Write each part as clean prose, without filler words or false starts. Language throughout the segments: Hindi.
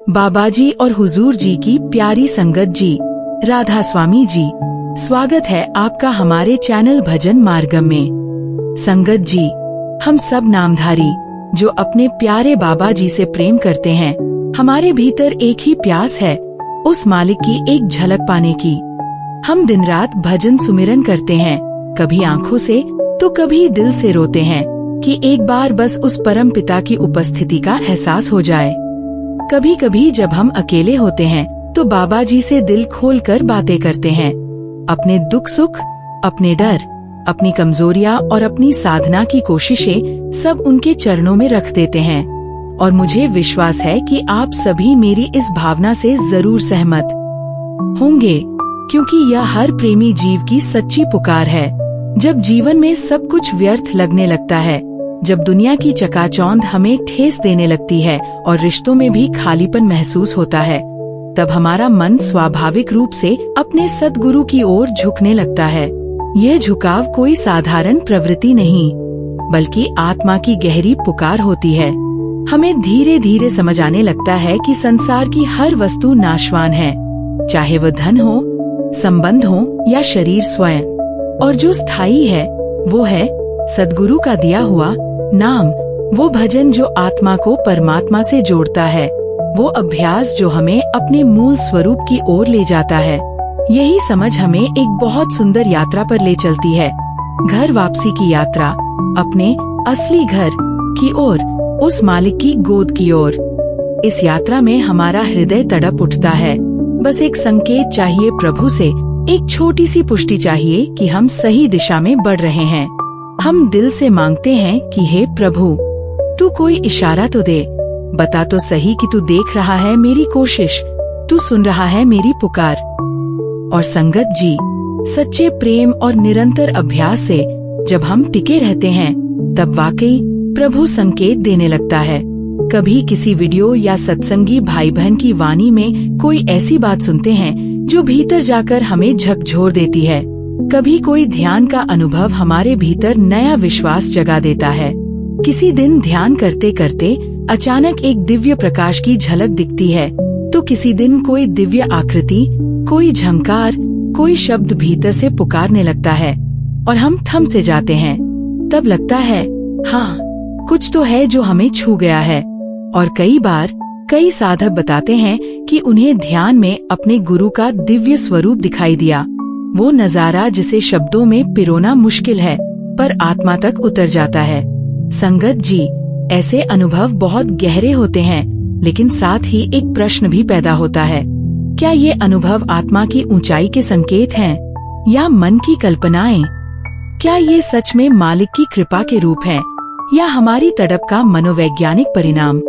बाबाजी और हुजूर जी की प्यारी संगत जी, राधा स्वामी जी, स्वागत है आपका हमारे चैनल भजन मार्गम में। संगत जी, हम सब नामधारी जो अपने प्यारे बाबा जी से प्रेम करते हैं, हमारे भीतर एक ही प्यास है उस मालिक की एक झलक पाने की। हम दिन रात भजन सुमिरन करते हैं, कभी आँखों से तो कभी दिल से रोते हैं कि एक बार बस उस परम पिता की उपस्थिति का एहसास हो जाए। कभी कभी जब हम अकेले होते हैं तो बाबा जी से दिल खोलकर बातें करते हैं, अपने दुख सुख, अपने डर, अपनी कमजोरियां और अपनी साधना की कोशिशें सब उनके चरणों में रख देते हैं। और मुझे विश्वास है कि आप सभी मेरी इस भावना से जरूर सहमत होंगे, क्योंकि यह हर प्रेमी जीव की सच्ची पुकार है। जब जीवन में सब कुछ व्यर्थ लगने लगता है, जब दुनिया की चकाचौंध हमें ठेस देने लगती है और रिश्तों में भी खालीपन महसूस होता है, तब हमारा मन स्वाभाविक रूप से अपने सद्गुरु की ओर झुकने लगता है। यह झुकाव कोई साधारण प्रवृत्ति नहीं, बल्कि आत्मा की गहरी पुकार होती है। हमें धीरे धीरे समझ आने लगता है कि संसार की हर वस्तु नाशवान है, चाहे वह धन हो, संबंध हो या शरीर स्वयं, और जो स्थायी है वो है सद्गुरु का दिया हुआ नाम, वो भजन जो आत्मा को परमात्मा से जोड़ता है, वो अभ्यास जो हमें अपने मूल स्वरूप की ओर ले जाता है। यही समझ हमें एक बहुत सुंदर यात्रा पर ले चलती है, घर वापसी की यात्रा, अपने असली घर की ओर, उस मालिक की गोद की ओर। इस यात्रा में हमारा हृदय तड़प उठता है, बस एक संकेत चाहिए प्रभु से, एक छोटी सी पुष्टि चाहिए कि हम सही दिशा में बढ़ रहे हैं। हम दिल से मांगते हैं कि हे प्रभु, तू कोई इशारा तो दे, बता तो सही कि तू देख रहा है मेरी कोशिश, तू सुन रहा है मेरी पुकार। और संगत जी, सच्चे प्रेम और निरंतर अभ्यास से जब हम टिके रहते हैं, तब वाकई प्रभु संकेत देने लगता है। कभी किसी वीडियो या सत्संगी भाई बहन की वाणी में कोई ऐसी बात सुनते हैं जो भीतर जाकर हमें झकझोर देती है। कभी कोई ध्यान का अनुभव हमारे भीतर नया विश्वास जगा देता है। किसी दिन ध्यान करते करते अचानक एक दिव्य प्रकाश की झलक दिखती है, तो किसी दिन कोई दिव्य आकृति, कोई झंकार, कोई शब्द भीतर से पुकारने लगता है और हम थम से जाते हैं। तब लगता है हाँ, कुछ तो है जो हमें छू गया है। और कई बार कई साधक बताते हैं कि उन्हें ध्यान में अपने गुरु का दिव्य स्वरूप दिखाई दिया, वो नजारा जिसे शब्दों में पिरोना मुश्किल है, पर आत्मा तक उतर जाता है। संगत जी, ऐसे अनुभव बहुत गहरे होते हैं, लेकिन साथ ही एक प्रश्न भी पैदा होता है, क्या ये अनुभव आत्मा की ऊंचाई के संकेत हैं या मन की कल्पनाएं? क्या ये सच में मालिक की कृपा के रूप हैं या हमारी तड़प का मनोवैज्ञानिक परिणाम?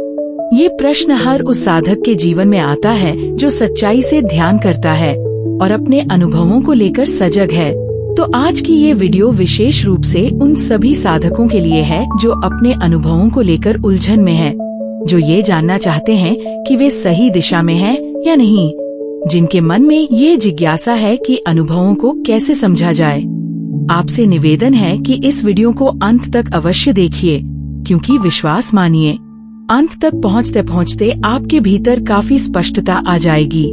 ये प्रश्न हर उस साधक के जीवन में आता है जो सच्चाई से ध्यान करता है और अपने अनुभवों को लेकर सजग है। तो आज की ये वीडियो विशेष रूप से उन सभी साधकों के लिए है जो अपने अनुभवों को लेकर उलझन में हैं, जो ये जानना चाहते हैं कि वे सही दिशा में हैं या नहीं, जिनके मन में ये जिज्ञासा है कि अनुभवों को कैसे समझा जाए। आपसे निवेदन है कि इस वीडियो को अंत तक अवश्य देखिए, क्योंकि विश्वास मानिए, अंत तक पहुँचते पहुँचते आपके भीतर काफी स्पष्टता आ जाएगी।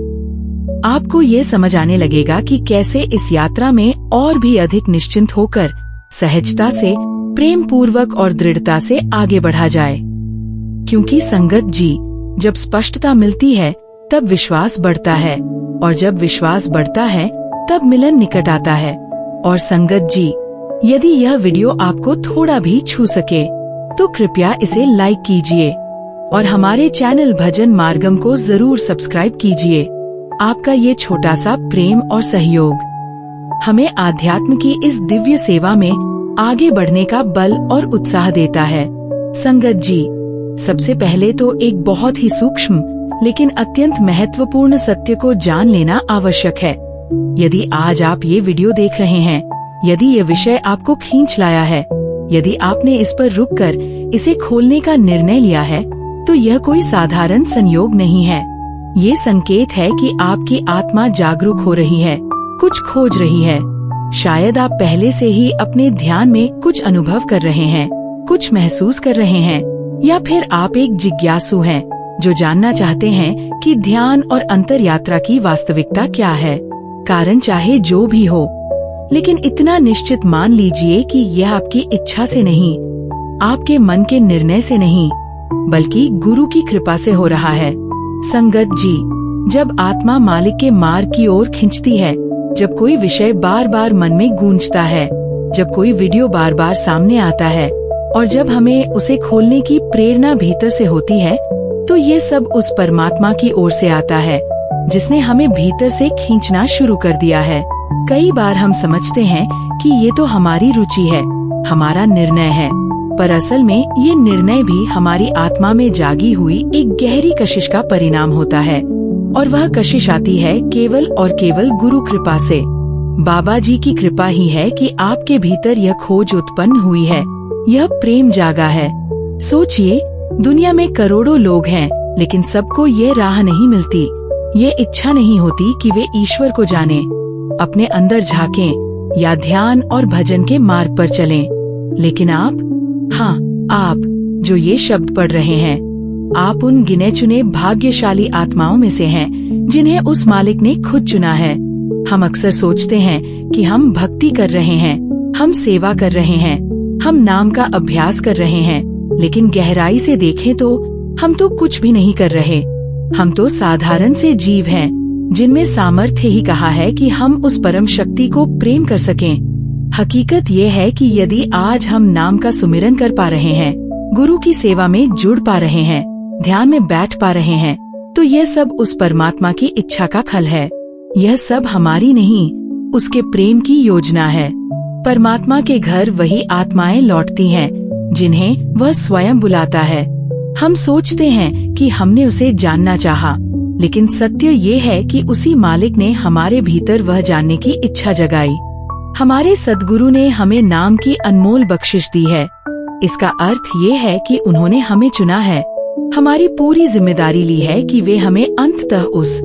आपको ये समझ आने लगेगा कि कैसे इस यात्रा में और भी अधिक निश्चिंत होकर, सहजता से, प्रेम पूर्वक और दृढ़ता से आगे बढ़ा जाए। क्योंकि संगत जी, जब स्पष्टता मिलती है तब विश्वास बढ़ता है, और जब विश्वास बढ़ता है तब मिलन निकट आता है। और संगत जी, यदि यह वीडियो आपको थोड़ा भी छू सके तो कृपया इसे लाइक कीजिए और हमारे चैनल भजन मार्गम को जरूर सब्सक्राइब कीजिए। आपका ये छोटा सा प्रेम और सहयोग हमें आध्यात्म की इस दिव्य सेवा में आगे बढ़ने का बल और उत्साह देता है। संगत जी, सबसे पहले तो एक बहुत ही सूक्ष्म लेकिन अत्यंत महत्वपूर्ण सत्य को जान लेना आवश्यक है। यदि आज आप ये वीडियो देख रहे हैं, यदि ये विषय आपको खींच लाया है, यदि आपने इस पर रुककर इसे खोलने का निर्णय लिया है, तो यह कोई साधारण संयोग नहीं है। ये संकेत है कि आपकी आत्मा जागरूक हो रही है, कुछ खोज रही है। शायद आप पहले से ही अपने ध्यान में कुछ अनुभव कर रहे हैं, कुछ महसूस कर रहे हैं, या फिर आप एक जिज्ञासु हैं जो जानना चाहते हैं कि ध्यान और अंतर यात्रा की वास्तविकता क्या है। कारण चाहे जो भी हो, लेकिन इतना निश्चित मान लीजिए कि यह आपकी इच्छा से नहीं, आपके मन के निर्णय से नहीं, बल्कि गुरु की कृपा से हो रहा है। संगत जी, जब आत्मा मालिक के मार्ग की ओर खींचती है, जब कोई विषय बार बार मन में गूंजता है, जब कोई वीडियो बार बार सामने आता है और जब हमें उसे खोलने की प्रेरणा भीतर से होती है, तो ये सब उस परमात्मा की ओर से आता है जिसने हमें भीतर से खींचना शुरू कर दिया है। कई बार हम समझते हैं कि ये तो हमारी रुचि है, हमारा निर्णय है, पर असल में ये निर्णय भी हमारी आत्मा में जागी हुई एक गहरी कशिश का परिणाम होता है। और वह कशिश आती है केवल और केवल गुरु कृपा से। बाबा जी की कृपा ही है कि आपके भीतर यह खोज उत्पन्न हुई है, यह प्रेम जागा है। सोचिए, दुनिया में करोड़ों लोग हैं, लेकिन सबको ये राह नहीं मिलती, ये इच्छा नहीं होती कि वे ईश्वर को जाने, अपने अंदर झांकें या ध्यान और भजन के मार्ग पर चलें। लेकिन आप, हाँ आप जो ये शब्द पढ़ रहे हैं, आप उन गिने चुने भाग्यशाली आत्माओं में से हैं जिन्हें उस मालिक ने खुद चुना है। हम अक्सर सोचते हैं कि हम भक्ति कर रहे हैं, हम सेवा कर रहे हैं, हम नाम का अभ्यास कर रहे हैं, लेकिन गहराई से देखें तो हम तो कुछ भी नहीं कर रहे। हम तो साधारण से जीव हैं जिनमें सामर्थ्य ही कहा है कि हम उस परम शक्ति को प्रेम कर सकें। हकीकत ये है कि यदि आज हम नाम का सुमिरन कर पा रहे हैं, गुरु की सेवा में जुड़ पा रहे हैं, ध्यान में बैठ पा रहे हैं, तो यह सब उस परमात्मा की इच्छा का फल है। यह सब हमारी नहीं, उसके प्रेम की योजना है। परमात्मा के घर वही आत्माएं लौटती हैं जिन्हें वह स्वयं बुलाता है। हम सोचते हैं कि हमने उसे जानना चाहा, लेकिन सत्य ये है कि उसी मालिक ने हमारे भीतर वह जानने की इच्छा जगाई। हमारे सद्गुरु ने हमें नाम की अनमोल बख्शिश दी है। इसका अर्थ ये है कि उन्होंने हमें चुना है, हमारी पूरी जिम्मेदारी ली है कि वे हमें अंततः उस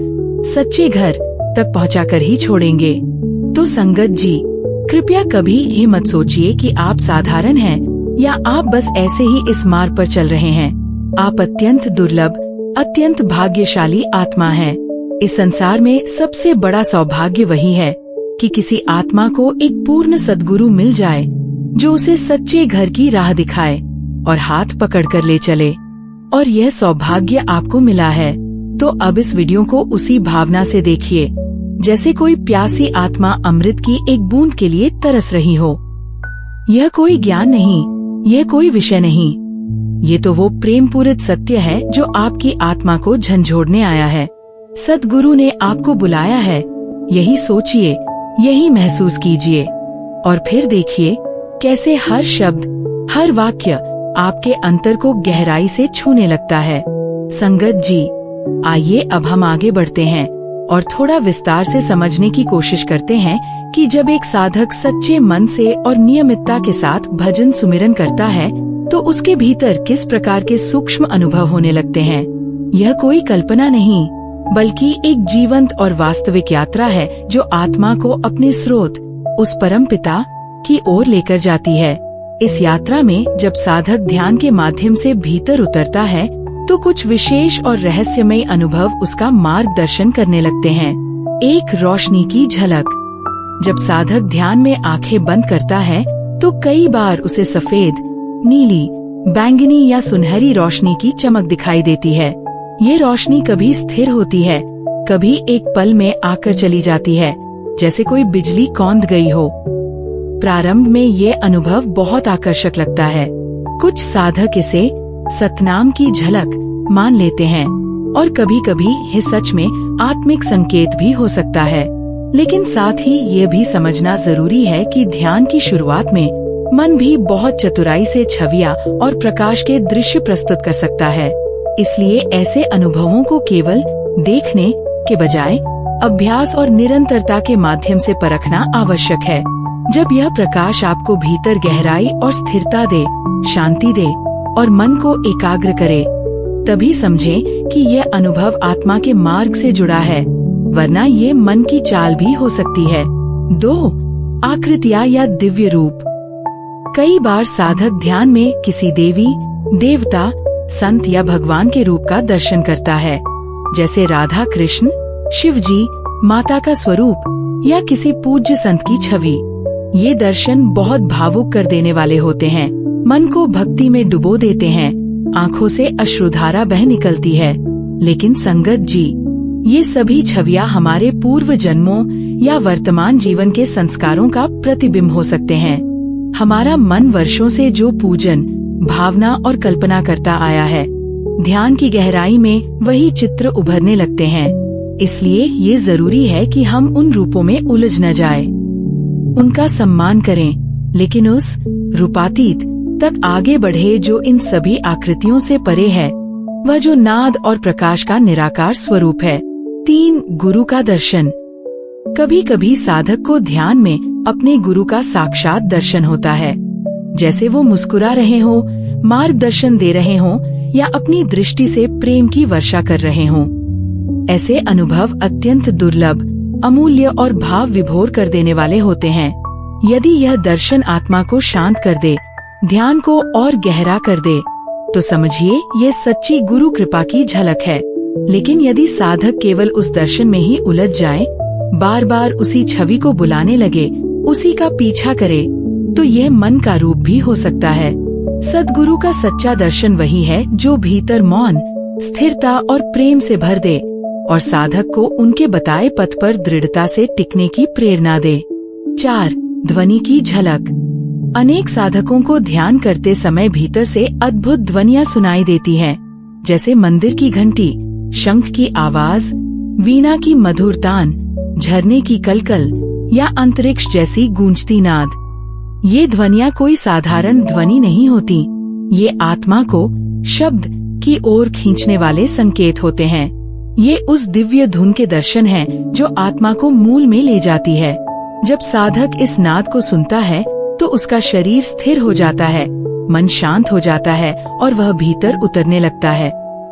सच्चे घर तक पहुंचाकर ही छोड़ेंगे। तो संगत जी, कृपया कभी ये मत सोचिए कि आप साधारण हैं या आप बस ऐसे ही इस मार्ग पर चल रहे हैं। आप अत्यंत दुर्लभ, अत्यंत भाग्यशाली आत्मा हैं। इस संसार में सबसे बड़ा सौभाग्य वही है कि किसी आत्मा को एक पूर्ण सद्गुरु मिल जाए जो उसे सच्चे घर की राह दिखाए और हाथ पकड़कर ले चले। और यह सौभाग्य आपको मिला है, तो अब इस वीडियो को उसी भावना से देखिए जैसे कोई प्यासी आत्मा अमृत की एक बूंद के लिए तरस रही हो। यह कोई ज्ञान नहीं, यह कोई विषय नहीं, ये तो वो प्रेम पूरित सत्य है जो आपकी आत्मा को झंझोड़ने आया है। सद्गुरु ने आपको बुलाया है, यही सोचिए, यही महसूस कीजिए और फिर देखिए कैसे हर शब्द, हर वाक्य आपके अंतर को गहराई से छूने लगता है। संगत जी, आइए अब हम आगे बढ़ते हैं और थोड़ा विस्तार से समझने की कोशिश करते हैं कि जब एक साधक सच्चे मन से और नियमितता के साथ भजन सुमिरन करता है तो उसके भीतर किस प्रकार के सूक्ष्म अनुभव होने लगते हैं। यह कोई कल्पना नहीं, बल्कि एक जीवंत और वास्तविक यात्रा है जो आत्मा को अपने स्रोत, उस परम पिता की ओर लेकर जाती है। इस यात्रा में जब साधक ध्यान के माध्यम से भीतर उतरता है तो कुछ विशेष और रहस्यमय अनुभव उसका मार्गदर्शन करने लगते हैं। एक रोशनी की झलक। जब साधक ध्यान में आंखें बंद करता है तो कई बार उसे सफेद, नीली, बैंगनी या सुनहरी रोशनी की चमक दिखाई देती है। ये रोशनी कभी स्थिर होती है, कभी एक पल में आकर चली जाती है, जैसे कोई बिजली कौंध गई हो। प्रारंभ में ये अनुभव बहुत आकर्षक लगता है। कुछ साधक इसे सतनाम की झलक मान लेते हैं और कभी-कभी ये सच में आत्मिक संकेत भी हो सकता है। लेकिन साथ ही ये भी समझना जरूरी है कि ध्यान की शुरुआत में मन भी बहुत चतुराई से छवियां और प्रकाश के दृश्य प्रस्तुत कर सकता है। इसलिए ऐसे अनुभवों को केवल देखने के बजाय अभ्यास और निरंतरता के माध्यम से परखना आवश्यक है। जब यह प्रकाश आपको भीतर गहराई और स्थिरता दे, शांति दे और मन को एकाग्र करे, तभी समझें कि यह अनुभव आत्मा के मार्ग से जुड़ा है, वरना ये मन की चाल भी हो सकती है। 2. आकृतियाँ या दिव्य रूप। कई बार साधक ध्यान में किसी देवी, देवता, संत या भगवान के रूप का दर्शन करता है, जैसे राधा कृष्ण, शिव जी, माता का स्वरूप या किसी पूज्य संत की छवि। ये दर्शन बहुत भावुक कर देने वाले होते हैं, मन को भक्ति में डुबो देते हैं, आंखों से अश्रुधारा बह निकलती है। लेकिन संगत जी, ये सभी छवियां हमारे पूर्व जन्मों या वर्तमान जीवन के संस्कारों का प्रतिबिंब हो सकते हैं। हमारा मन वर्षों से जो पूजन, भावना और कल्पना करता आया है, ध्यान की गहराई में वही चित्र उभरने लगते हैं। इसलिए ये जरूरी है कि हम उन रूपों में उलझ न जाएं। उनका सम्मान करें, लेकिन उस रूपातीत तक आगे बढ़े जो इन सभी आकृतियों से परे है, वह जो नाद और प्रकाश का निराकार स्वरूप है। 3. गुरु का दर्शन। कभी कभी साधक को ध्यान में अपने गुरु का साक्षात दर्शन होता है, जैसे वो मुस्कुरा रहे हो, मार्गदर्शन दे रहे हो या अपनी दृष्टि से प्रेम की वर्षा कर रहे हो। ऐसे अनुभव अत्यंत दुर्लभ, अमूल्य और भाव विभोर कर देने वाले होते हैं। यदि यह दर्शन आत्मा को शांत कर दे, ध्यान को और गहरा कर दे, तो समझिए ये सच्ची गुरु कृपा की झलक है। लेकिन यदि साधक केवल उस दर्शन में ही उलझ जाए, बार बार उसी छवि को बुलाने लगे, उसी का पीछा करे, तो यह मन का रूप भी हो सकता है। सद्गुरु का सच्चा दर्शन वही है जो भीतर मौन, स्थिरता और प्रेम से भर दे और साधक को उनके बताए पथ पर दृढ़ता से टिकने की प्रेरणा दे। 4. ध्वनि की झलक। अनेक साधकों को ध्यान करते समय भीतर से अद्भुत ध्वनियाँ सुनाई देती हैं, जैसे मंदिर की घंटी, शंख की आवाज, वीणा की मधुर तान, झरने की कलकल या अंतरिक्ष जैसी गूंजती नाद। ये ध्वनियाँ कोई साधारण ध्वनि नहीं होती, ये आत्मा को शब्द की ओर खींचने वाले संकेत होते हैं। ये उस दिव्य धुन के दर्शन हैं जो आत्मा को मूल में ले जाती है। जब साधक इस नाद को सुनता है तो उसका शरीर स्थिर हो जाता है, मन शांत हो जाता है और वह भीतर उतरने लगता है।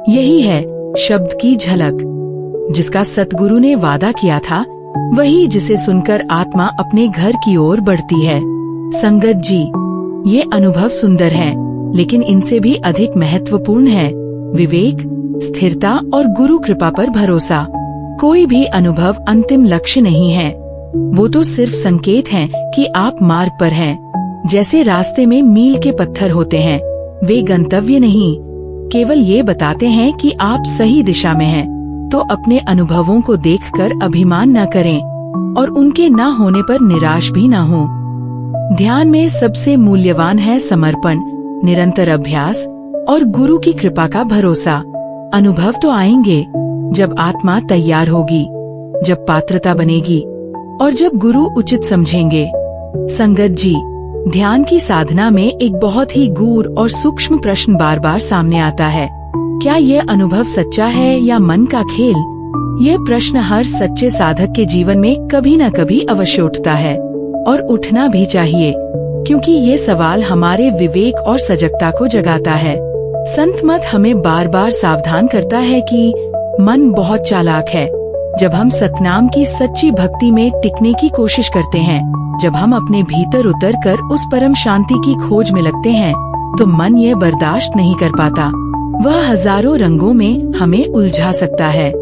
यही है शब्द की झलक, जिसका सतगुरु ने वादा किया था, वही जिसे सुनकर आत्मा अपने घर की ओर बढ़ती है। संगत जी, ये अनुभव सुंदर हैं, लेकिन इनसे भी अधिक महत्वपूर्ण है विवेक, स्थिरता और गुरु कृपा पर भरोसा। कोई भी अनुभव अंतिम लक्ष्य नहीं है, वो तो सिर्फ संकेत हैं कि आप मार्ग पर हैं। जैसे रास्ते में मील के पत्थर होते हैं, वे गंतव्य नहीं, केवल ये बताते हैं कि आप सही दिशा में हैं। तो अपने अनुभवों को देखकर अभिमान न करें और उनके न होने पर निराश भी न हो। ध्यान में सबसे मूल्यवान है समर्पण, निरंतर अभ्यास और गुरु की कृपा का भरोसा। अनुभव तो आएंगे जब आत्मा तैयार होगी, जब पात्रता बनेगी और जब गुरु उचित समझेंगे। संगत जी, ध्यान की साधना में एक बहुत ही गूढ़ और सूक्ष्म प्रश्न बार बार सामने आता है। क्या यह अनुभव सच्चा है या मन का खेल? यह प्रश्न हर सच्चे साधक के जीवन में कभी न कभी अवश्य उठता है और उठना भी चाहिए, क्योंकि ये सवाल हमारे विवेक और सजगता को जगाता है। संत मत हमें बार बार सावधान करता है कि मन बहुत चालाक है। जब हम सतनाम की सच्ची भक्ति में टिकने की कोशिश करते हैं, जब हम अपने भीतर उतरकर उस परम शांति की खोज में लगते हैं, तो मन ये बर्दाश्त नहीं कर पाता। वह हजारों रंगों में हमें उलझा सकता है।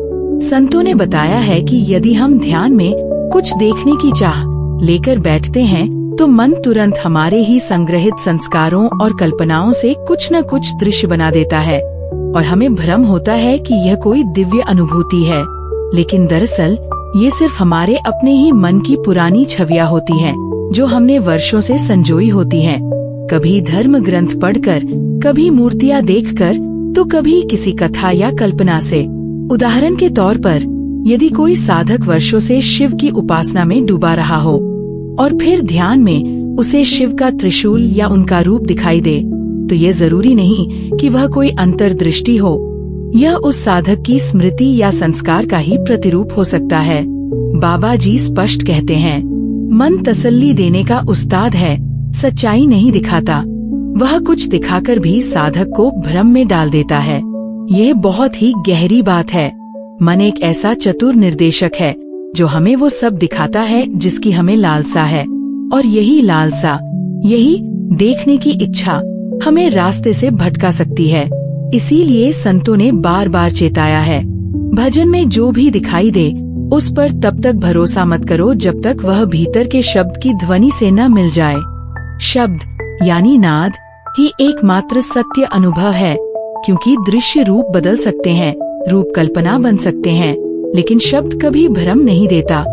संतों ने बताया है कि यदि हम ध्यान में कुछ देखने की चाह लेकर बैठते हैं, तो मन तुरंत हमारे ही संग्रहित संस्कारों और कल्पनाओं से कुछ न कुछ दृश्य बना देता है और हमें भ्रम होता है कि यह कोई दिव्य अनुभूति है। लेकिन दरअसल ये सिर्फ हमारे अपने ही मन की पुरानी छवियां होती हैं, जो हमने वर्षों से संजोई होती हैं। कभी धर्म ग्रंथ पढ़कर, कभी मूर्तियां देखकर, तो कभी किसी कथा या कल्पना से। उदाहरण के तौर पर, यदि कोई साधक वर्षों से शिव की उपासना में डूबा रहा हो और फिर ध्यान में उसे शिव का त्रिशूल या उनका रूप दिखाई दे, तो ये जरूरी नहीं कि वह कोई अंतर्दृष्टि हो। यह उस साधक की स्मृति या संस्कार का ही प्रतिरूप हो सकता है। बाबा जी स्पष्ट कहते हैं, मन तसल्ली देने का उस्ताद है, सच्चाई नहीं दिखाता। वह कुछ दिखाकर भी साधक को भ्रम में डाल देता है। यह बहुत ही गहरी बात है। मन एक ऐसा चतुर निर्देशक है जो हमें वो सब दिखाता है जिसकी हमें लालसा है, और यही लालसा, यही देखने की इच्छा हमें रास्ते से भटका सकती है। इसीलिए संतों ने बार बार चेताया है, भजन में जो भी दिखाई दे उस पर तब तक भरोसा मत करो जब तक वह भीतर के शब्द की ध्वनि से न मिल जाए। शब्द यानी नाद ही एकमात्र सत्य अनुभव है, क्योंकि दृश्य रूप बदल सकते हैं, रूप कल्पना बन सकते हैं, लेकिन शब्द कभी भ्रम नहीं देता।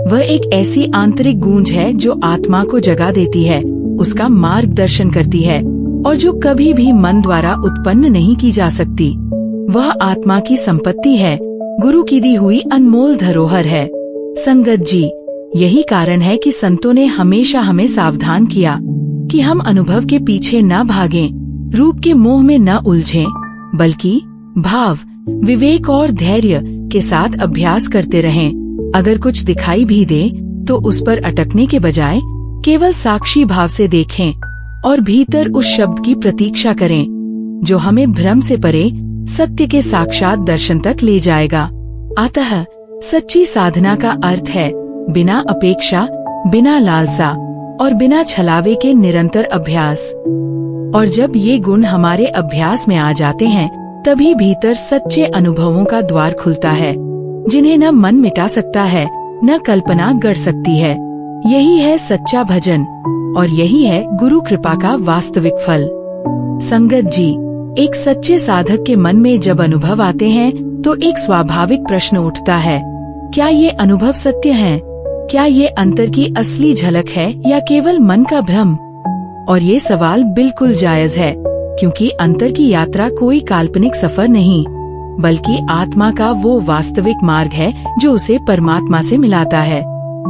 वह एक ऐसी आंतरिक गूंज है जो आत्मा को जगा देती है, उसका मार्गदर्शन करती है और जो कभी भी मन द्वारा उत्पन्न नहीं की जा सकती। वह आत्मा की संपत्ति है, गुरु की दी हुई अनमोल धरोहर है। संगत जी, यही कारण है कि संतों ने हमेशा हमें सावधान किया कि हम अनुभव के पीछे न भागें, रूप के मोह में न उलझें, बल्कि भाव, विवेक और धैर्य के साथ अभ्यास करते रहें। अगर कुछ दिखाई भी दे तो उस पर अटकने के बजाय केवल साक्षी भाव से देखें और भीतर उस शब्द की प्रतीक्षा करें जो हमें भ्रम से परे सत्य के साक्षात दर्शन तक ले जाएगा। अतः सच्ची साधना का अर्थ है बिना अपेक्षा, बिना लालसा और बिना छलावे के निरंतर अभ्यास। और जब ये गुण हमारे अभ्यास में आ जाते हैं तभी भीतर सच्चे अनुभवों का द्वार खुलता है, जिन्हें न मन मिटा सकता है न कल्पना गढ़ सकती है। यही है सच्चा भजन और यही है गुरु कृपा का वास्तविक फल। संगत जी, एक सच्चे साधक के मन में जब अनुभव आते हैं तो एक स्वाभाविक प्रश्न उठता है, क्या ये अनुभव सत्य हैं? क्या ये अंतर की असली झलक है या केवल मन का भ्रम? और ये सवाल बिल्कुल जायज है, क्योंकि अंतर की यात्रा कोई काल्पनिक सफर नहीं, बल्कि आत्मा का वो वास्तविक मार्ग है जो उसे परमात्मा से मिलाता है।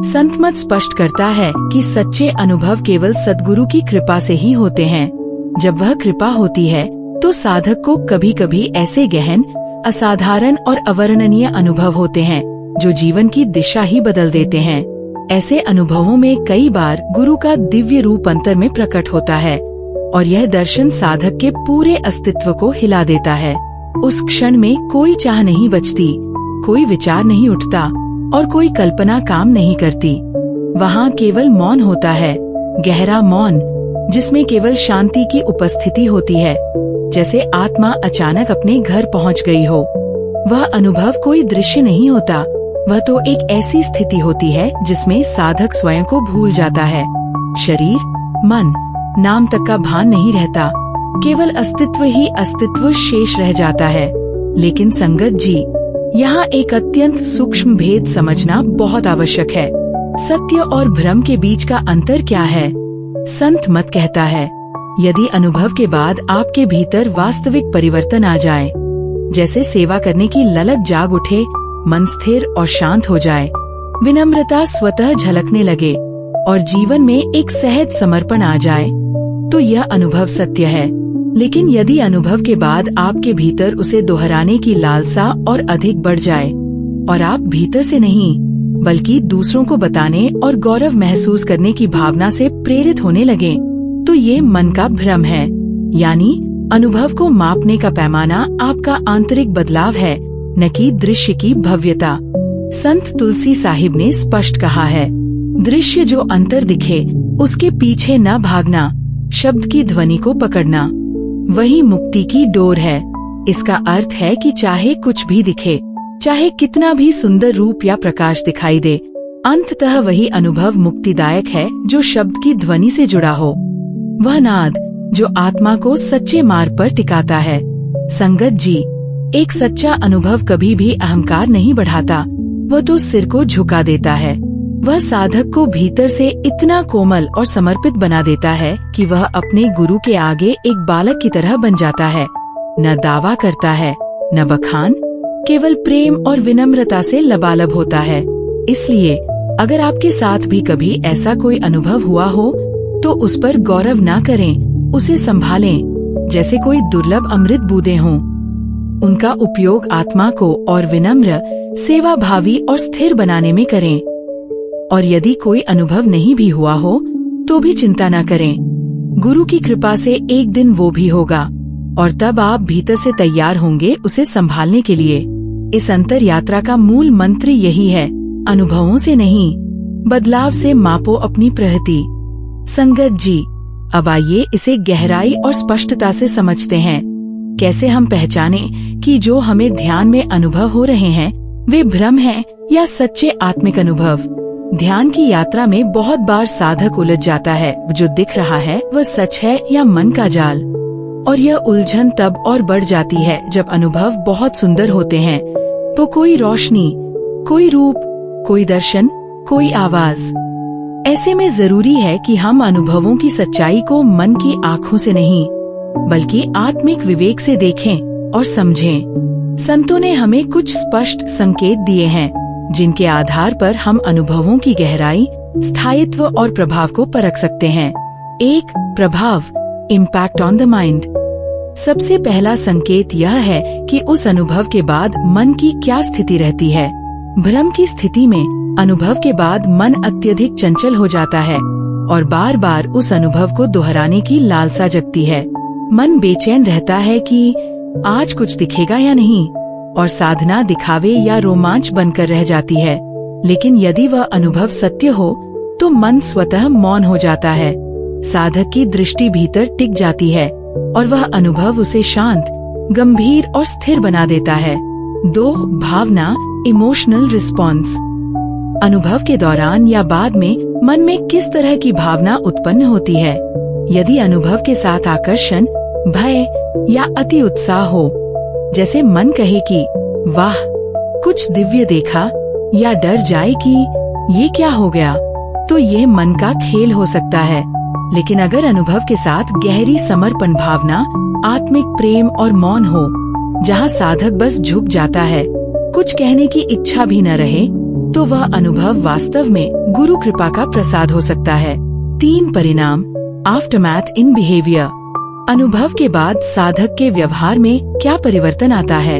संत मत स्पष्ट करता है कि सच्चे अनुभव केवल सद्गुरु की कृपा से ही होते हैं। जब वह कृपा होती है तो साधक को कभी कभी ऐसे गहन, असाधारण और अवर्णनीय अनुभव होते हैं जो जीवन की दिशा ही बदल देते हैं। ऐसे अनुभवों में कई बार गुरु का दिव्य रूप अंतर में प्रकट होता है और यह दर्शन साधक के पूरे अस्तित्व को हिला देता है। उस क्षण में कोई चाह नहीं बचती, कोई विचार नहीं उठता और कोई कल्पना काम नहीं करती। वहाँ केवल मौन होता है, गहरा मौन, जिसमें केवल शांति की उपस्थिति होती है, जैसे आत्मा अचानक अपने घर पहुँच गई हो। वह अनुभव कोई दृश्य नहीं होता, वह तो एक ऐसी स्थिति होती है जिसमें साधक स्वयं को भूल जाता है। शरीर, मन, नाम तक का भान नहीं रहता, केवल अस्तित्व ही अस्तित्व शेष रह जाता है। लेकिन संगत जी, यहाँ एक अत्यंत सूक्ष्म भेद समझना बहुत आवश्यक है। सत्य और भ्रम के बीच का अंतर क्या है? संत मत कहता है, यदि अनुभव के बाद आपके भीतर वास्तविक परिवर्तन आ जाए, जैसे सेवा करने की ललक जाग उठे, मन स्थिर और शांत हो जाए, विनम्रता स्वतः झलकने लगे और जीवन में एक सहज समर्पण आ जाए, तो यह अनुभव सत्य है। लेकिन यदि अनुभव के बाद आपके भीतर उसे दोहराने की लालसा और अधिक बढ़ जाए और आप भीतर से नहीं बल्कि दूसरों को बताने और गौरव महसूस करने की भावना से प्रेरित होने लगे, तो ये मन का भ्रम है। यानी अनुभव को मापने का पैमाना आपका आंतरिक बदलाव है, न कि दृश्य की भव्यता। संत तुलसी साहिब ने स्पष्ट कहा है, दृश्य जो अंतर दिखे उसके पीछे न भागना, शब्द की ध्वनि को पकड़ना, वही मुक्ति की डोर है। इसका अर्थ है कि चाहे कुछ भी दिखे, चाहे कितना भी सुंदर रूप या प्रकाश दिखाई दे, अंततः वही अनुभव मुक्तिदायक है जो शब्द की ध्वनि से जुड़ा हो। वह नाद जो आत्मा को सच्चे मार्ग पर टिकाता है। संगत जी, एक सच्चा अनुभव कभी भी अहंकार नहीं बढ़ाता, वह तो सिर को झुका देता है। वह साधक को भीतर से इतना कोमल और समर्पित बना देता है कि वह अपने गुरु के आगे एक बालक की तरह बन जाता है। न दावा करता है, न बखान, केवल प्रेम और विनम्रता से लबालब होता है। इसलिए अगर आपके साथ भी कभी ऐसा कोई अनुभव हुआ हो तो उस पर गौरव ना करें, उसे संभालें जैसे कोई दुर्लभ अमृत बूंदें हों। उनका उपयोग आत्मा को और विनम्र, सेवाभावी और स्थिर बनाने में करें। और यदि कोई अनुभव नहीं भी हुआ हो तो भी चिंता न करें, गुरु की कृपा से एक दिन वो भी होगा और तब आप भीतर से तैयार होंगे उसे संभालने के लिए। इस अंतर यात्रा का मूल मंत्र यही है, अनुभवों से नहीं, बदलाव से मापो अपनी प्रगति। संगत जी, अब आइए इसे गहराई और स्पष्टता से समझते हैं। कैसे हम पहचाने कि जो हमें ध्यान में अनुभव हो रहे हैं वे भ्रम हैं या सच्चे आत्मिक अनुभव। ध्यान की यात्रा में बहुत बार साधक उलझ जाता है, जो दिख रहा है वह सच है या मन का जाल। और यह उलझन तब और बढ़ जाती है जब अनुभव बहुत सुंदर होते हैं, तो कोई रोशनी, कोई रूप, कोई दर्शन, कोई आवाज। ऐसे में जरूरी है कि हम अनुभवों की सच्चाई को मन की आँखों से नहीं बल्कि आत्मिक विवेक से देखें और समझें। संतों ने हमें कुछ स्पष्ट संकेत दिए हैं जिनके आधार पर हम अनुभवों की गहराई, स्थायित्व और प्रभाव को परख सकते हैं। 1. प्रभाव, इम्पैक्ट ऑन द माइंड। सबसे पहला संकेत यह है कि उस अनुभव के बाद मन की क्या स्थिति रहती है। भ्रम की स्थिति में अनुभव के बाद मन अत्यधिक चंचल हो जाता है और बार बार उस अनुभव को दोहराने की लालसा जगती है। मन बेचैन रहता है कि आज कुछ दिखेगा या नहीं, और साधना दिखावे या रोमांच बनकर रह जाती है। लेकिन यदि वह अनुभव सत्य हो तो मन स्वतः मौन हो जाता है। साधक की दृष्टि भीतर टिक जाती है और वह अनुभव उसे शांत, गंभीर और स्थिर बना देता है। 2. भावना, इमोशनल रिस्पॉन्स। अनुभव के दौरान या बाद में मन में किस तरह की भावना उत्पन्न होती है। यदि अनुभव के साथ आकर्षण, भय या अति उत्साह हो, जैसे मन कहे कि वाह कुछ दिव्य देखा, या डर जाए कि ये क्या हो गया, तो ये मन का खेल हो सकता है। लेकिन अगर अनुभव के साथ गहरी समर्पण भावना, आत्मिक प्रेम और मौन हो, जहाँ साधक बस झुक जाता है, कुछ कहने की इच्छा भी न रहे, तो वह अनुभव वास्तव में गुरु कृपा का प्रसाद हो सकता है। 3. परिणाम, आफ्टरमैथ इन बिहेवियर। अनुभव के बाद साधक के व्यवहार में क्या परिवर्तन आता है।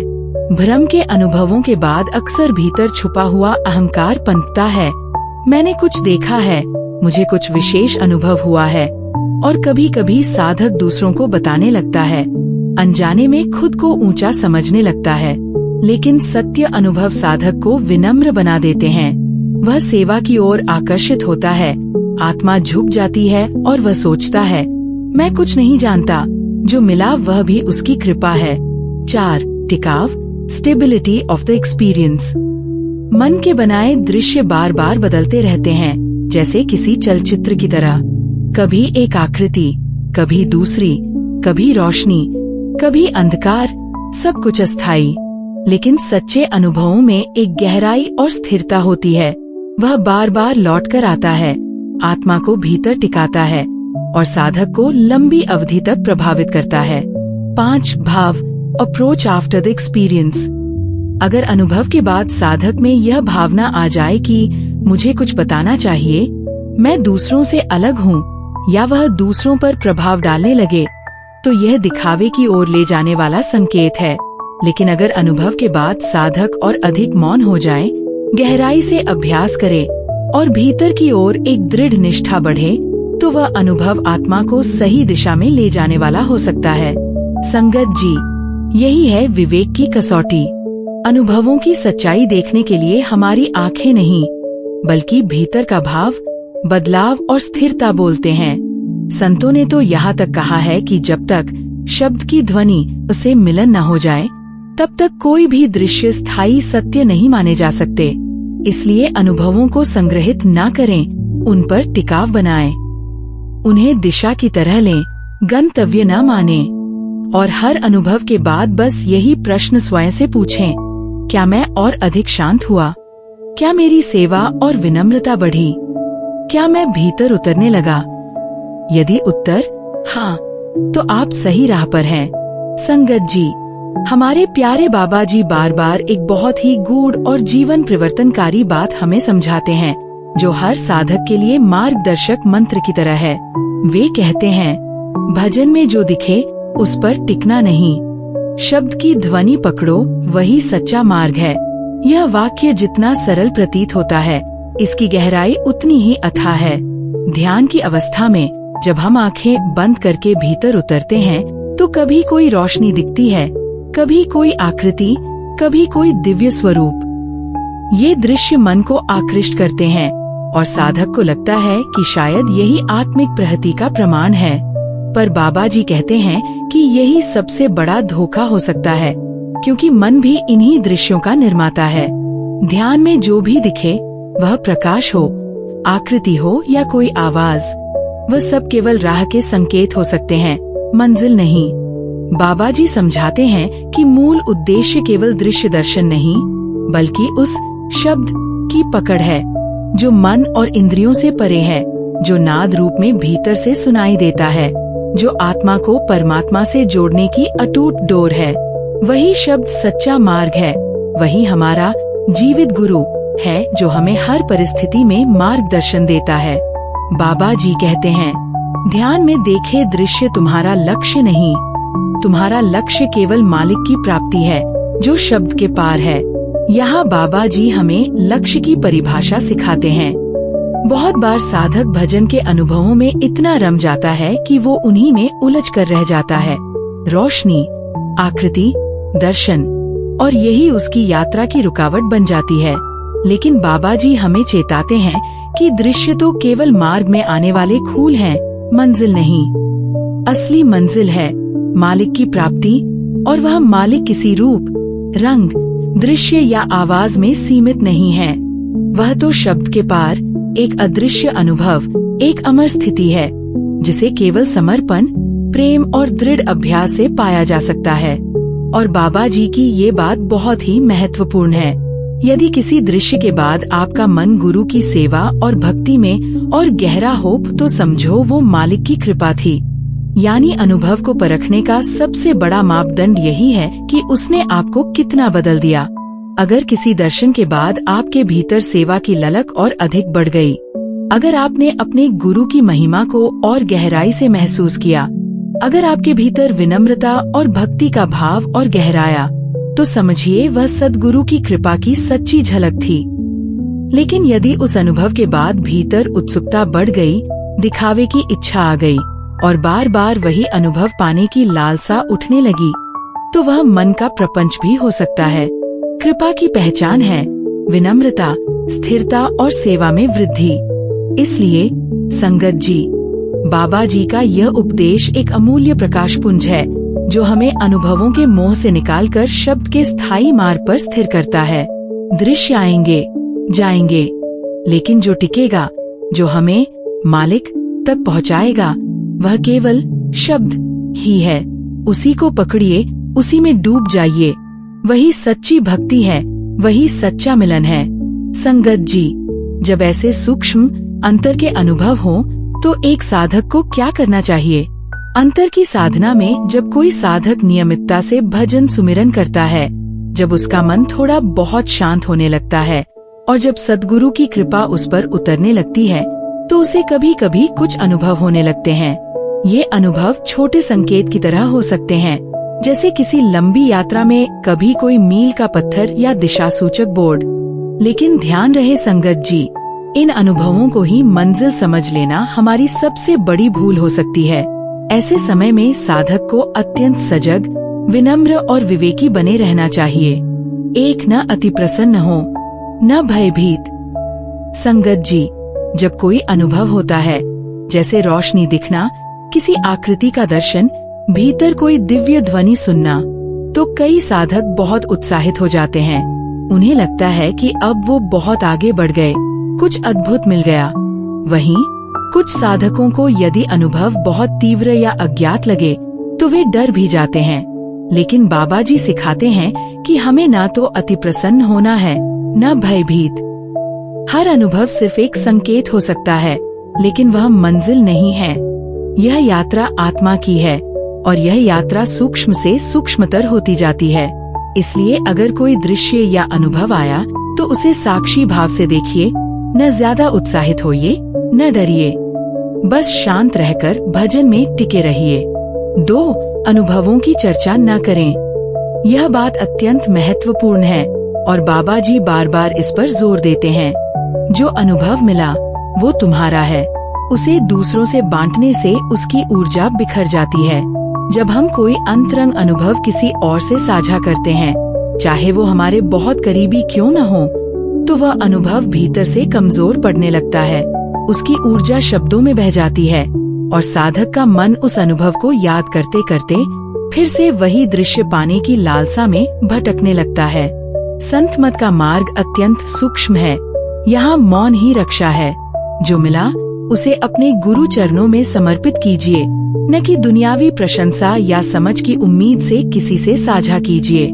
भ्रम के अनुभवों के बाद अक्सर भीतर छुपा हुआ अहंकार पनपता है। मैंने कुछ देखा है, मुझे कुछ विशेष अनुभव हुआ है। और कभी कभी साधक दूसरों को बताने लगता है, अनजाने में खुद को ऊंचा समझने लगता है। लेकिन सत्य अनुभव साधक को विनम्र बना देते हैं। वह सेवा की ओर आकर्षित होता है, आत्मा झुक जाती है और वह सोचता है, मैं कुछ नहीं जानता, जो मिला वह भी उसकी कृपा है। 4. टिकाव, स्टेबिलिटी ऑफ द एक्सपीरियंस। मन के बनाए दृश्य बार बार बदलते रहते हैं, जैसे किसी चलचित्र की तरह। कभी एक आकृति, कभी दूसरी, कभी रोशनी, कभी अंधकार, सब कुछ अस्थायी। लेकिन सच्चे अनुभवों में एक गहराई और स्थिरता होती है। वह बार बार लौट कर आता है, आत्मा को भीतर टिकाता है और साधक को लंबी अवधि तक प्रभावित करता है। 5. भाव, अप्रोच आफ्टर द एक्सपीरियंस। अगर अनुभव के बाद साधक में यह भावना आ जाए कि मुझे कुछ बताना चाहिए, मैं दूसरों से अलग हूँ, या वह दूसरों पर प्रभाव डालने लगे, तो यह दिखावे की ओर ले जाने वाला संकेत है। लेकिन अगर अनुभव के बाद साधक और अधिक मौन हो जाए, गहराई से अभ्यास करे और भीतर की ओर एक दृढ़ निष्ठा बढ़े, तो वह अनुभव आत्मा को सही दिशा में ले जाने वाला हो सकता है। संगत जी, यही है विवेक की कसौटी। अनुभवों की सच्चाई देखने के लिए हमारी आंखें नहीं, बल्कि भीतर का भाव, बदलाव और स्थिरता बोलते हैं। संतों ने तो यहाँ तक कहा है कि जब तक शब्द की ध्वनि उसे मिलन न हो जाए, तब तक कोई भी दृश्य स्थायी सत्य नहीं माने जा सकते। इसलिए अनुभवों को संग्रहित न करें, उन पर टिकाव बनाएं। उन्हें दिशा की तरह लें, गंतव्य न माने। और हर अनुभव के बाद बस यही प्रश्न स्वयं से पूछें, क्या मैं और अधिक शांत हुआ? क्या मेरी सेवा और विनम्रता बढ़ी? क्या मैं भीतर उतरने लगा? यदि उत्तर हाँ, तो आप सही राह पर हैं। संगत जी, हमारे प्यारे बाबा जी बार बार एक बहुत ही गूढ़ और जीवन परिवर्तनकारी बात हमें समझाते हैं, जो हर साधक के लिए मार्गदर्शक मंत्र की तरह है। वे कहते हैं, भजन में जो दिखे उस पर टिकना नहीं, शब्द की ध्वनि पकड़ो, वही सच्चा मार्ग है। यह वाक्य जितना सरल प्रतीत होता है, इसकी गहराई उतनी ही अथाह है। ध्यान की अवस्था में जब हम आंखें बंद करके भीतर उतरते हैं, तो कभी कोई रोशनी दिखती है, कभी कोई आकृति, कभी कोई दिव्य स्वरूप। ये दृश्य मन को आकृष्ट करते हैं और साधक को लगता है कि शायद यही आत्मिक प्रगति का प्रमाण है। पर बाबा जी कहते हैं कि यही सबसे बड़ा धोखा हो सकता है, क्योंकि मन भी इन्हीं दृश्यों का निर्माता है। ध्यान में जो भी दिखे, वह प्रकाश हो, आकृति हो या कोई आवाज, वह सब केवल राह के संकेत हो सकते हैं, मंजिल नहीं। बाबा जी समझाते हैं कि मूल उद्देश्य केवल दृश्य दर्शन नहीं, बल्कि उस शब्द की पकड़ है जो मन और इंद्रियों से परे है, जो नाद रूप में भीतर से सुनाई देता है, जो आत्मा को परमात्मा से जोड़ने की अटूट डोर है। वही शब्द सच्चा मार्ग है, वही हमारा जीवित गुरु है जो हमें हर परिस्थिति में मार्गदर्शन देता है। बाबा जी कहते हैं, ध्यान में देखे दृश्य तुम्हारा लक्ष्य नहीं, तुम्हारा लक्ष्य केवल मालिक की प्राप्ति है जो शब्द के पार है। यहाँ बाबा जी हमें लक्ष्य की परिभाषा सिखाते हैं। बहुत बार साधक भजन के अनुभवों में इतना रम जाता है कि वो उन्हीं में उलझ कर रह जाता है। रोशनी, आकृति, दर्शन, और यही उसकी यात्रा की रुकावट बन जाती है। लेकिन बाबा जी हमें चेताते हैं कि दृश्य तो केवल मार्ग में आने वाले खूल हैं, मंजिल नहीं। असली मंजिल है मालिक की प्राप्ति, और वह मालिक किसी रूप, रंग, दृश्य या आवाज में सीमित नहीं है। वह तो शब्द के पार एक अदृश्य अनुभव, एक अमर स्थिति है, जिसे केवल समर्पण, प्रेम और दृढ़ अभ्यास से पाया जा सकता है। और बाबा जी की ये बात बहुत ही महत्वपूर्ण है। यदि किसी दृश्य के बाद आपका मन गुरु की सेवा और भक्ति में और गहरा हो, तो समझो वो मालिक की कृपा थी। यानी अनुभव को परखने का सबसे बड़ा मापदंड यही है कि उसने आपको कितना बदल दिया। अगर किसी दर्शन के बाद आपके भीतर सेवा की ललक और अधिक बढ़ गई, अगर आपने अपने गुरु की महिमा को और गहराई से महसूस किया, अगर आपके भीतर विनम्रता और भक्ति का भाव और गहराया, तो समझिए वह सद्गुरु की कृपा की सच्ची झलक थी। लेकिन यदि उस अनुभव के बाद भीतर उत्सुकता बढ़ गई, दिखावे की इच्छा आ गई और बार बार वही अनुभव पाने की लालसा उठने लगी, तो वह मन का प्रपंच भी हो सकता है। कृपा की पहचान है विनम्रता, स्थिरता और सेवा में वृद्धि। इसलिए संगत जी, बाबा जी का यह उपदेश एक अमूल्य प्रकाशपुंज है जो हमें अनुभवों के मोह से निकालकर शब्द के स्थायी मार्ग पर स्थिर करता है। दृश्य आएंगे, जाएंगे, लेकिन जो टिकेगा, जो हमें मालिक तक पहुँचाएगा, वह केवल शब्द ही है। उसी को पकड़िए, उसी में डूब जाइए। वही सच्ची भक्ति है, वही सच्चा मिलन है। संगत जी, जब ऐसे सूक्ष्म अंतर के अनुभव हो, तो एक साधक को क्या करना चाहिए? अंतर की साधना में जब कोई साधक नियमितता से भजन सुमिरन करता है, जब उसका मन थोड़ा बहुत शांत होने लगता है और जब सद्गुरु की कृपा उस पर उतरने लगती है, तो उसे कभी कभी कुछ अनुभव होने लगते हैं। ये अनुभव छोटे संकेत की तरह हो सकते हैं, जैसे किसी लंबी यात्रा में कभी कोई मील का पत्थर या दिशा सूचक बोर्ड। लेकिन ध्यान रहे संगत जी, इन अनुभवों को ही मंजिल समझ लेना हमारी सबसे बड़ी भूल हो सकती है। ऐसे समय में साधक को अत्यंत सजग, विनम्र और विवेकी बने रहना चाहिए। एक, न अति प्रसन्न हो, न भयभीत। संगत जी, जब कोई अनुभव होता है, जैसे रोशनी दिखना, किसी आकृति का दर्शन, भीतर कोई दिव्य ध्वनि सुनना, तो कई साधक बहुत उत्साहित हो जाते हैं। उन्हें लगता है कि अब वो बहुत आगे बढ़ गए, कुछ अद्भुत मिल गया। वहीं कुछ साधकों को यदि अनुभव बहुत तीव्र या अज्ञात लगे, तो वे डर भी जाते हैं। लेकिन बाबा जी सिखाते हैं कि हमें ना तो अति प्रसन्न होना है, न भयभीत। हर अनुभव सिर्फ एक संकेत हो सकता है, लेकिन वह मंजिल नहीं है। यह यात्रा आत्मा की है और यह यात्रा सूक्ष्म से सूक्ष्मतर होती जाती है। इसलिए अगर कोई दृश्य या अनुभव आया, तो उसे साक्षी भाव से देखिए, न ज्यादा उत्साहित होइए, न डरिए। बस शांत रहकर भजन में टिके रहिए। 2, अनुभवों की चर्चा न करें। यह बात अत्यंत महत्वपूर्ण है और बाबा जी बार बार इस पर जोर देते हैं। जो अनुभव मिला वो तुम्हारा है, उसे दूसरों से बांटने से उसकी ऊर्जा बिखर जाती है। जब हम कोई अंतरंग अनुभव किसी और से साझा करते हैं, चाहे वो हमारे बहुत करीबी क्यों न हो, तो वह अनुभव भीतर से कमजोर पड़ने लगता है। उसकी ऊर्जा शब्दों में बह जाती है और साधक का मन उस अनुभव को याद करते करते फिर से वही दृश्य पाने की लालसा में भटकने लगता है। संत मत का मार्ग अत्यंत सूक्ष्म है। यहाँ मौन ही रक्षा है। जो मिला उसे अपने गुरु चरणों में समर्पित कीजिए, न कि दुनियावी प्रशंसा या समझ की उम्मीद से किसी से साझा कीजिए।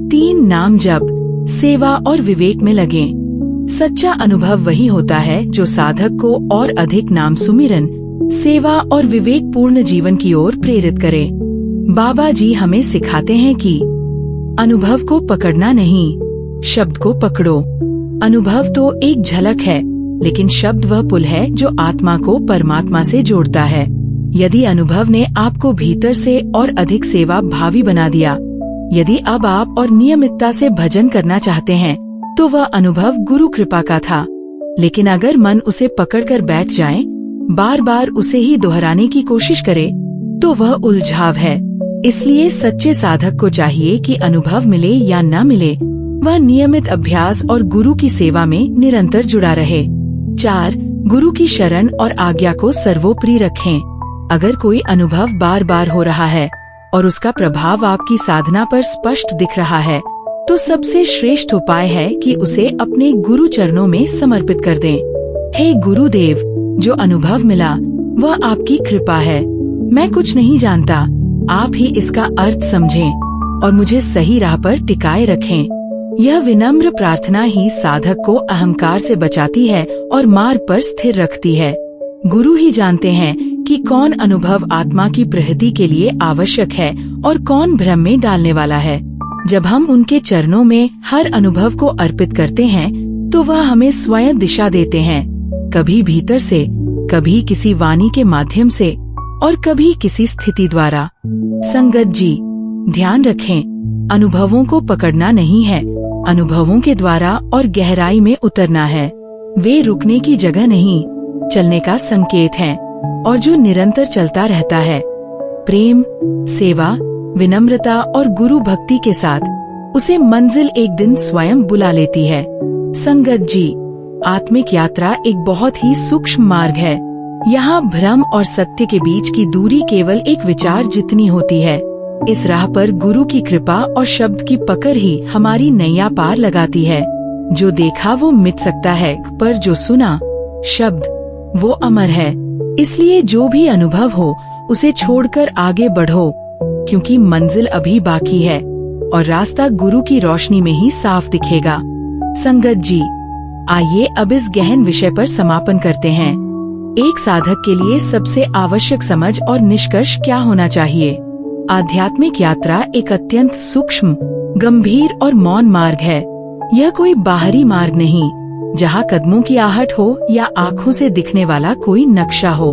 3 नाम जप, सेवा और विवेक में लगें। सच्चा अनुभव वही होता है जो साधक को और अधिक नाम सुमिरन, सेवा और विवेक पूर्ण जीवन की ओर प्रेरित करे। बाबा जी हमें सिखाते हैं कि अनुभव को पकड़ना नहीं, शब्द को पकड़ो। अनुभव तो एक झलक है, लेकिन शब्द वह पुल है जो आत्मा को परमात्मा से जोड़ता है। यदि अनुभव ने आपको भीतर से और अधिक सेवा भावी बना दिया, यदि अब आप और नियमितता से भजन करना चाहते हैं, तो वह अनुभव गुरु कृपा का था। लेकिन अगर मन उसे पकड़कर बैठ जाए, बार बार उसे ही दोहराने की कोशिश करे, तो वह उलझाव है। इसलिए सच्चे साधक को चाहिए कि अनुभव मिले या न मिले, वह नियमित अभ्यास और गुरु की सेवा में निरंतर जुड़ा रहे। 4. गुरु की शरण और आज्ञा को सर्वोपरि रखें। अगर कोई अनुभव बार बार हो रहा है और उसका प्रभाव आपकी साधना पर स्पष्ट दिख रहा है, तो सबसे श्रेष्ठ उपाय है कि उसे अपने गुरु चरणों में समर्पित कर दें। हे गुरुदेव, जो अनुभव मिला वह आपकी कृपा है। मैं कुछ नहीं जानता, आप ही इसका अर्थ समझें और मुझे सही राह पर टिकाए रखें। यह विनम्र प्रार्थना ही साधक को अहंकार से बचाती है और मार्ग पर स्थिर रखती है। गुरु ही जानते हैं कि कौन अनुभव आत्मा की प्रगति के लिए आवश्यक है और कौन भ्रम में डालने वाला है। जब हम उनके चरणों में हर अनुभव को अर्पित करते हैं, तो वह हमें स्वयं दिशा देते हैं, कभी भीतर से, कभी किसी वाणी के माध्यम से और कभी किसी स्थिति द्वारा। संगत जी, ध्यान रखें, अनुभवों को पकड़ना नहीं है, अनुभवों के द्वारा और गहराई में उतरना है। वे रुकने की जगह नहीं, चलने का संकेत है। और जो निरंतर चलता रहता है, प्रेम, सेवा, विनम्रता और गुरु भक्ति के साथ, उसे मंजिल एक दिन स्वयं बुला लेती है। संगत जी, आत्मिक यात्रा एक बहुत ही सूक्ष्म मार्ग है। यहाँ भ्रम और सत्य के बीच की दूरी केवल एक विचार जितनी होती है। इस राह पर गुरु की कृपा और शब्द की पकड़ ही हमारी नैया पार लगाती है। जो देखा वो मिट सकता है, पर जो सुना शब्द वो अमर है। इसलिए जो भी अनुभव हो, उसे छोड़कर आगे बढ़ो, क्योंकि मंजिल अभी बाकी है और रास्ता गुरु की रोशनी में ही साफ दिखेगा। संगत जी, आइए अब इस गहन विषय पर समापन करते हैं। एक साधक के लिए सबसे आवश्यक समझ और निष्कर्ष क्या होना चाहिए? आध्यात्मिक यात्रा एक अत्यंत सूक्ष्म, गंभीर और मौन मार्ग है। यह कोई बाहरी मार्ग नहीं, जहाँ कदमों की आहट हो या आँखों से दिखने वाला कोई नक्शा हो।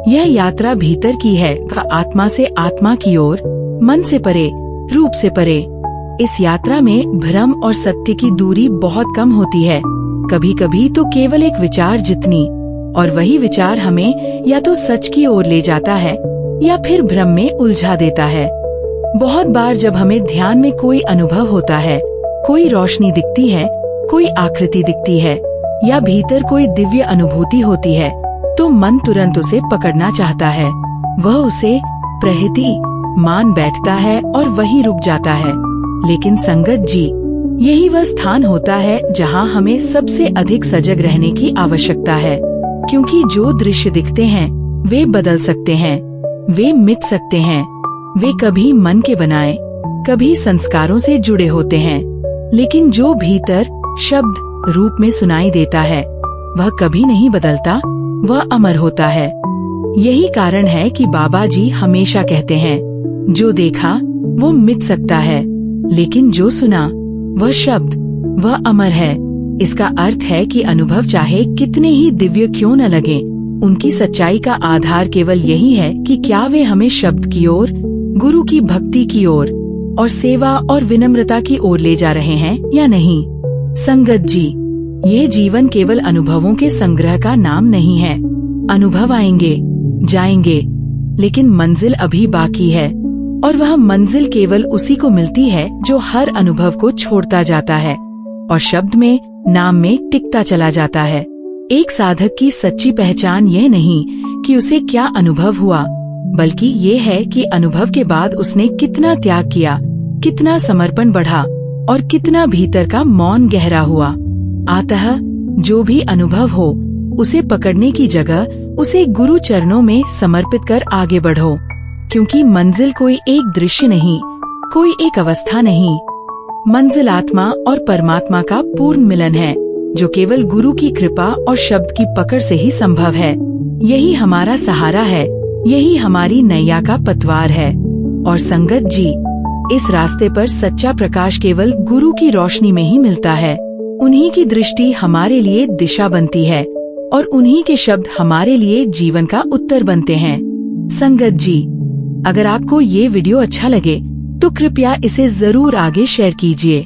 यह यात्रा भीतर की है, आत्मा से आत्मा की ओर, मन से परे, रूप से परे। इस यात्रा में भ्रम और सत्य की दूरी बहुत कम होती है, कभी कभी तो केवल एक विचार जितनी, और वही विचार हमें या तो सच की ओर ले जाता है या फिर भ्रम में उलझा देता है। बहुत बार जब हमें ध्यान में कोई अनुभव होता है, कोई रोशनी दिखती है, कोई आकृति दिखती है या भीतर कोई दिव्य अनुभूति होती है, तो मन तुरंत उसे पकड़ना चाहता है। वह उसे प्रहिति मान बैठता है और वहीं रुक जाता है। लेकिन संगत जी, यही वह स्थान होता है जहाँ हमें सबसे अधिक सजग रहने की आवश्यकता है, क्योंकि जो दृश्य दिखते हैं वे बदल सकते हैं, वे मिट सकते हैं, वे कभी मन के बनाए, कभी संस्कारों से जुड़े होते हैं। लेकिन जो भीतर शब्द रूप में सुनाई देता है, वह कभी नहीं बदलता, वह अमर होता है। यही कारण है कि बाबा जी हमेशा कहते हैं, जो देखा वो मिट सकता है, लेकिन जो सुना वह शब्द वह अमर है। इसका अर्थ है कि अनुभव चाहे कितने ही दिव्य क्यों न लगे, उनकी सच्चाई का आधार केवल यही है कि क्या वे हमें शब्द की ओर, गुरु की भक्ति की ओर और सेवा और विनम्रता की ओर ले जा रहे हैं या नहीं। संगत जी, यह जीवन केवल अनुभवों के संग्रह का नाम नहीं है। अनुभव आएंगे, जाएंगे, लेकिन मंजिल अभी बाकी है, और वह मंजिल केवल उसी को मिलती है जो हर अनुभव को छोड़ता जाता है और शब्द में, नाम में टिकता चला जाता है। एक साधक की सच्ची पहचान यह नहीं कि उसे क्या अनुभव हुआ, बल्कि ये है कि अनुभव के बाद उसने कितना त्याग किया, कितना समर्पण बढ़ा और कितना भीतर का मौन गहरा हुआ। अतः जो भी अनुभव हो, उसे पकड़ने की जगह उसे गुरु चरणों में समर्पित कर आगे बढ़ो, क्योंकि मंजिल कोई एक दृश्य नहीं, कोई एक अवस्था नहीं। मंजिल आत्मा और परमात्मा का पूर्ण मिलन है, जो केवल गुरु की कृपा और शब्द की पकड़ से ही संभव है। यही हमारा सहारा है, यही हमारी नैया का पतवार है। और संगत जी, इस रास्ते पर सच्चा प्रकाश केवल गुरु की रोशनी में ही मिलता है। उन्हीं की दृष्टि हमारे लिए दिशा बनती है और उन्हीं के शब्द हमारे लिए जीवन का उत्तर बनते हैं। संगत जी, अगर आपको ये वीडियो अच्छा लगे तो कृपया इसे जरूर आगे शेयर कीजिए।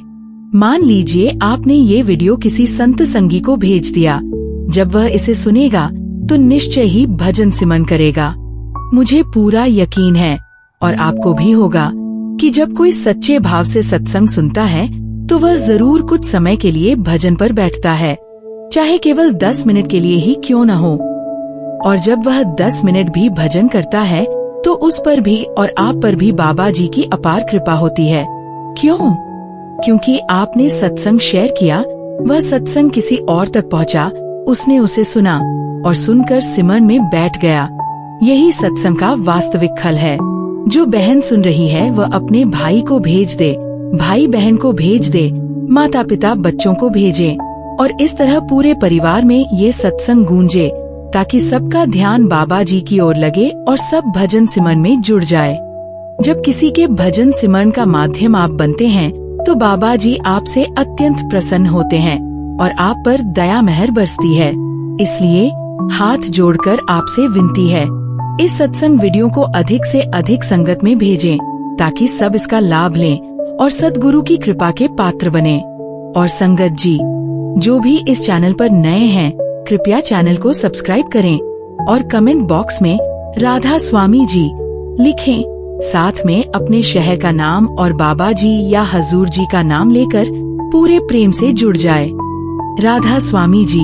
मान लीजिए आपने ये वीडियो किसी संत संगी को भेज दिया। जब वह इसे सुनेगा तो निश्चय ही भजन सिमरन करेगा। मुझे पूरा यकीन है, और आपको भी होगा, कि जब कोई सच्चे भाव से सत्संग सुनता है तो वह जरूर कुछ समय के लिए भजन पर बैठता है, चाहे केवल 10 मिनट के लिए ही क्यों न हो। और जब वह 10 मिनट भी भजन करता है तो उस पर भी और आप पर भी बाबा जी की अपार कृपा होती है। क्यों? क्योंकि आपने सत्संग शेयर किया, वह सत्संग किसी और तक पहुंचा, उसने उसे सुना और सुनकर सिमरन में बैठ गया। यही सत्संग का वास्तविक फल है। जो बहन सुन रही है वह अपने भाई को भेज दे, भाई बहन को भेज दे, माता पिता बच्चों को भेजे, और इस तरह पूरे परिवार में ये सत्संग गूंजे, ताकि सबका ध्यान बाबा जी की ओर लगे और सब भजन सिमरन में जुड़ जाए। जब किसी के भजन सिमरन का माध्यम आप बनते हैं तो बाबा जी आपसे अत्यंत प्रसन्न होते हैं और आप पर दया मेहर बरसती है। इसलिए हाथ जोड़कर आपसे विनती है, इस सत्संग वीडियो को अधिक से अधिक संगत में भेजें, ताकि सब इसका लाभ लें और सद्गुरु की कृपा के पात्र बने। और संगत जी, जो भी इस चैनल पर नए हैं, कृपया चैनल को सब्सक्राइब करें और कमेंट बॉक्स में राधा स्वामी जी लिखें। साथ में अपने शहर का नाम और बाबा जी या हजूर जी का नाम लेकर पूरे प्रेम से जुड़ जाए। राधा स्वामी जी।